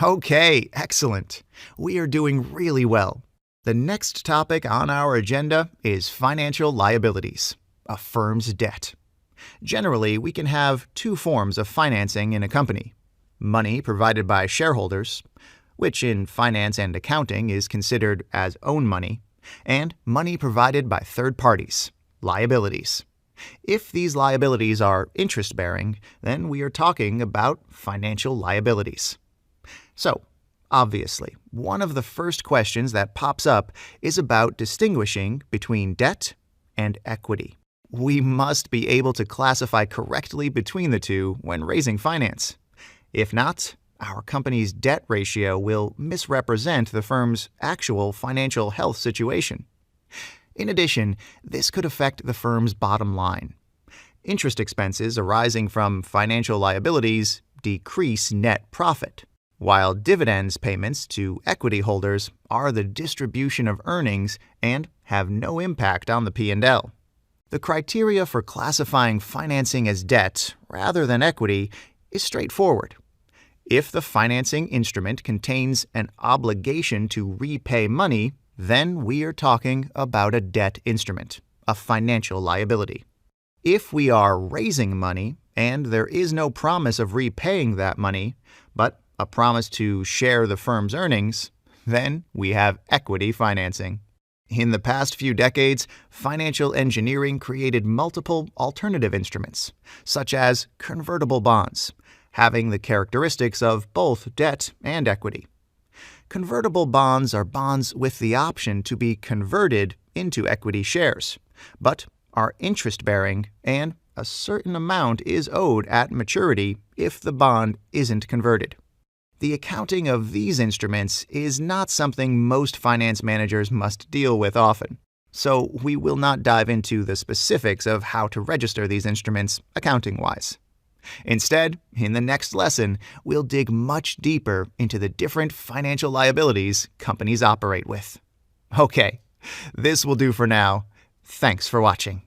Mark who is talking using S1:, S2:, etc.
S1: Okay, excellent. We are doing really well. The next topic on our agenda is financial liabilities, a firm's debt. Generally, we can have two forms of financing in a company: money provided by shareholders, which in finance and accounting is considered as own money, and money provided by third parties, liabilities. If these liabilities are interest-bearing, then we are talking about financial liabilities. So, obviously, one of the first questions that pops up is about distinguishing between debt and equity. We must be able to classify correctly between the two when raising finance. If not, our company's debt ratio will misrepresent the firm's actual financial health situation. In addition, this could affect the firm's bottom line. Interest expenses arising from financial liabilities decrease net profit, while dividends payments to equity holders are the distribution of earnings and have no impact on the P&L. The criteria for classifying financing as debt rather than equity is straightforward. If the financing instrument contains an obligation to repay money, then we are talking about a debt instrument, a financial liability. If we are raising money and there is no promise of repaying that money, but a promise to share the firm's earnings, then we have equity financing. In the past few decades, financial engineering created multiple alternative instruments, such as convertible bonds, having the characteristics of both debt and equity. Convertible bonds are bonds with the option to be converted into equity shares, but are interest-bearing, and a certain amount is owed at maturity if the bond isn't converted. The accounting of these instruments is not something most finance managers must deal with often, so we will not dive into the specifics of how to register these instruments accounting-wise. Instead, in the next lesson, we'll dig much deeper into the different financial liabilities companies operate with. Okay, this will do for now. Thanks for watching.